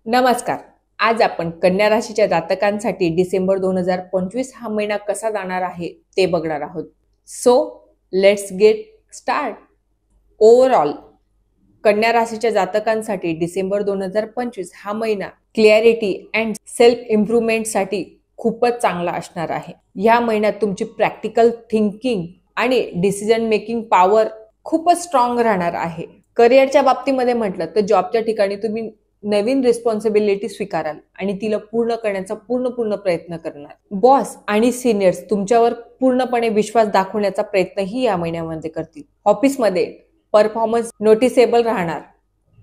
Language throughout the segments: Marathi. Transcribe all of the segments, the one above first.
नमस्कार. आज आपण कन्या राशीच्या जातकांसाठी डिसेंबर 2025 हा महिना कसा जाणार आहे ते बघणार आहोत. So let's get start. Overall कन्या राशीच्या जातकांसाठी डिसेंबर 2025 हा महिना क्लिअरिटी अँड सेल्फ इम्प्रूव्हमेंटसाठी खूपच चांगला असणार आहे. या महिन्यात तुमची प्रॅक्टिकल थिंकिंग आणि डिसिजन मेकिंग पॉवर खूपच स्ट्रॉंग राहणार आहे. करिअरच्या बाबतीमध्ये म्हटलं तर जॉबच्या ठिकाणी तुम्ही नवीन रिस्पॉन्सिबिलिटी स्वीकाराल आणि तिला पूर्ण करण्याचा पूर्ण प्रयत्न करणार. बॉस आणि सिनियर्स तुमच्यावर पूर्णपणे विश्वास दाखवण्याचा प्रयत्नही या महिन्यामध्ये करतील. ऑफिसमध्ये परफॉर्मन्स नोटिसेबल राहणार,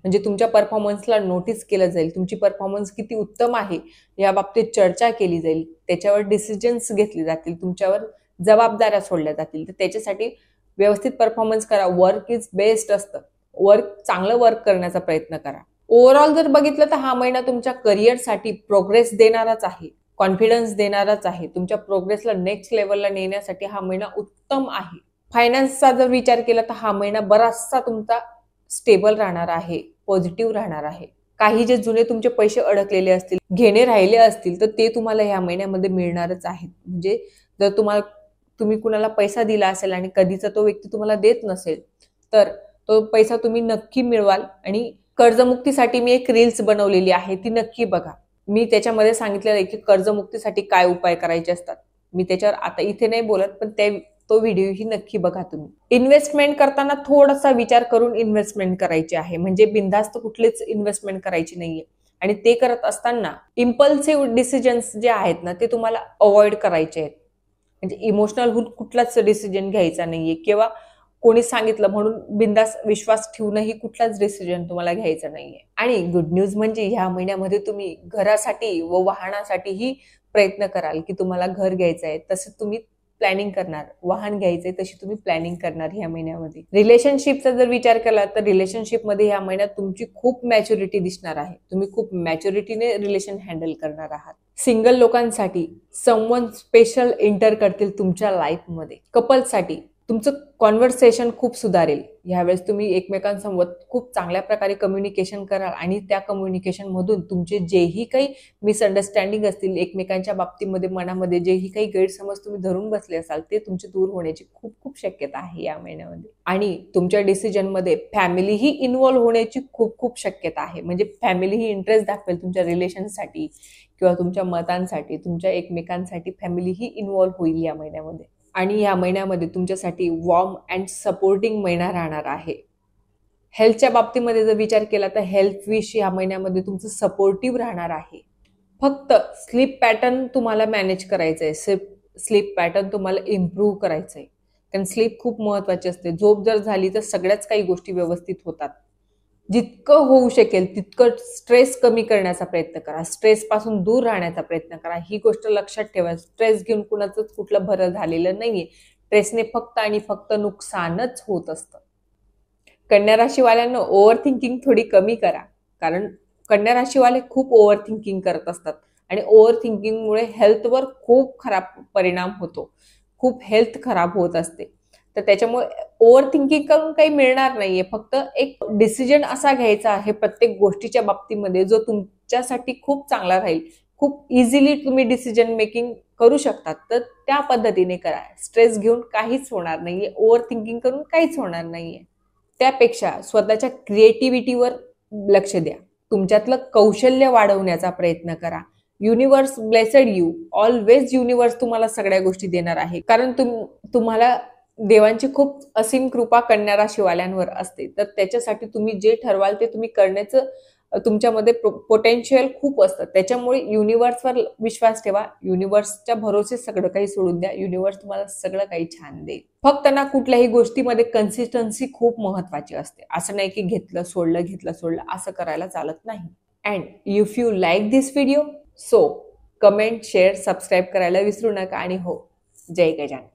म्हणजे तुमच्या परफॉर्मन्सला नोटीस केलं जाईल. तुमची परफॉर्मन्स किती उत्तम आहे या बाबतीत चर्चा केली जाईल. त्याच्यावर डिसिजन्स घेतले जातील, तुमच्यावर जबाबदाऱ्या सोडल्या जातील. तर त्याच्यासाठी व्यवस्थित परफॉर्मन्स करा. वर्क इज बेस्ट असतं. चांगलं वर्क करण्याचा प्रयत्न करा. ओव्हरऑल जर बघितलं तर हा महिना तुमच्या करिअरसाठी प्रोग्रेस देणाराच आहे, कॉन्फिडन्स देणाराच आहे. तुमच्या प्रोग्रेसला नेक्स्ट लेवलला नेण्यासाठी हा महिना उत्तम आहे. फायनान्सचा जर विचार केला तर हा महिना बराचसा तुमचा स्टेबल राहणार आहे, पॉझिटिव्ह राहणार आहे. काही जे जुने तुमचे पैसे अडकलेले असतील, घेणे राहिले असतील, तर ते तुम्हाला ह्या महिन्यामध्ये मिळणारच आहेत. म्हणजे जर तुम्ही कुणाला पैसा दिला असेल आणि कधीचा तो व्यक्ती तुम्हाला देत नसेल, तर तो पैसा तुम्ही नक्की मिळवाल. आणि कर्जमुक्तीसाठी मी एक रील्स बनवलेली आहे, ती नक्की बघा. मी त्याच्यामध्ये सांगितलेलं आहे की कर्जमुक्तीसाठी काय उपाय करायचे असतात. मी त्याच्यावर आता इथे नाही बोलत, पण तो व्हिडिओ ही नक्की बघा तुम्ही. इन्व्हेस्टमेंट करताना थोडासा विचार करून इन्व्हेस्टमेंट करायची आहे, म्हणजे बिनधास्त कुठलीच इन्व्हेस्टमेंट करायची नाहीये. आणि ते करत असताना इम्पल्सिव्ह डिसिजन्स जे आहेत ना, ते तुम्हाला अवॉइड करायचे आहेत. म्हणजे इमोशनल होऊन कुठलाच डिसिजन घ्यायचा नाहीये, किंवा कोणी सांगितलं म्हणून बिंदास विश्वास ठेवूनही कुठलाच डिसिजन तुम्हाला घ्यायचा नाहीये. आणि गुड न्यूज म्हणजे ह्या महिन्यामध्ये तुम्ही घरासाठी व वाहनासाठीही प्रयत्न कराल की तुम्हाला घर घ्यायचं आहे, तसं तुम्ही प्लॅनिंग करणार. वाहन घ्यायचंय तशी तुम्ही प्लॅनिंग करणार ह्या महिन्यामध्ये. रिलेशनशिपचा जर विचार केला तर रिलेशनशिपमध्ये ह्या महिन्यात तुमची खूप मॅच्युरिटी दिसणार आहे. तुम्ही खूप मॅच्युरिटीने रिलेशन हँडल करणार आहात. सिंगल लोकांसाठी समवन स्पेशल एंटर करतील तुमच्या लाईफमध्ये. कपलसाठी तुमचं कॉन्व्हर्सेशन खूप सुधारेल. यावेळेस तुम्ही एकमेकांसोबत खूप चांगल्या प्रकारे कम्युनिकेशन कराल आणि त्या कम्युनिकेशन मधून तुमचे जेही काही मिसअंडरस्टँडिंग असतील एकमेकांच्या बाबतीमध्ये, मनामध्ये जेही काही गैरसमज तुम्ही धरून बसले असाल, ते तुमचे दूर होण्याची खूप शक्यता आहे या महिन्यामध्ये. आणि तुमच्या डिसिजन मध्ये फॅमिलीही इन्व्हॉल्व्ह होण्याची खूप शक्यता आहे. म्हणजे फॅमिलीही इंटरेस्ट दाखवेल तुमच्या रिलेशनसाठी किंवा तुमच्या मतांसाठी, तुमच्या एकमेकांसाठी फॅमिलीही इन्व्हॉल्व्ह होईल या महिन्यामध्ये. आणि या महिन्यामध्ये तुमच्यासाठी वॉर्म अँड सपोर्टिंग महिना राहणार आहे. हेल्थच्या बाबतीमध्ये जर विचार केला तर हेल्थ विश या महिन्यामध्ये तुमचं सपोर्टिव्ह राहणार आहे. फक्त स्लीप पॅटर्न तुम्हाला मॅनेज करायचं आहे. स्लीप पॅटर्न तुम्हाला इम्प्रूव्ह करायचं आहे, कारण स्लीप खूप महत्वाची असते. झोप जर झाली तर सगळ्याच काही गोष्टी व्यवस्थित होतात. जितकं होऊ शकेल तितकं स्ट्रेस कमी करण्याचा प्रयत्न करा. स्ट्रेस पासून दूर राहण्याचा प्रयत्न करा. ही गोष्ट लक्षात ठेवा. स्ट्रेस घेऊन कुणाचंच कुठलं भरं झालेलं नाहीये. स्ट्रेसने फक्त आणि फक्त नुकसानच होत असतं. कन्या राशीवाल्यांना ओव्हर थिंकिंग थोडी कमी करा, कारण कन्या राशीवाले खूप ओव्हर थिंकिंग करत असतात आणि ओव्हर थिंकिंगमुळे हेल्थवर खूप खराब परिणाम होतो. खूप हेल्थ खराब होत असते. तर त्याच्यामुळे ओव्हर थिंकिंग करून काही मिळणार नाहीये. फक्त एक डिसिजन असा घ्यायचा आहे प्रत्येक गोष्टीच्या बाबतीमध्ये जो तुमच्यासाठी खूप चांगला राहील. खूप इझिली तुम्ही डिसिजन मेकिंग करू शकतात, तर त्या पद्धतीने करा. स्ट्रेस घेऊन काहीच होणार नाहीये, ओव्हर थिंकिंग करून काहीच होणार नाहीये. त्यापेक्षा स्वतःच्या क्रिएटिव्हिटीवर लक्ष द्या. तुमच्यातलं कौशल्य वाढवण्याचा प्रयत्न करा. Universe blessed you. Always universe तुम्हाला सगळ्या गोष्टी देणार आहे, कारण तुम्हाला देवांची खूप असीम कृपा कन्या राशीवाल्यांवर असते. तर त्याच्यासाठी तुम्ही जे ठरवाल ते तुम्ही करण्याचं तुमच्यामध्ये पोटेन्शियल खूप असतं. त्याच्यामुळे युनिव्हर्सवर विश्वास ठेवा. युनिव्हर्सच्या भरोसे सगळं काही सोडून द्या. युनिव्हर्स तुम्हाला सगळं काही छान देईल. फक्त ना कुठल्याही गोष्टीमध्ये कन्सिस्टन्सी खूप महत्वाची असते. असं नाही की घेतलं सोडलं असं करायला चालत नाही. And if you like this video, so comment, share, subscribe करायला विसरू नका. आणि हो, जय गजानन.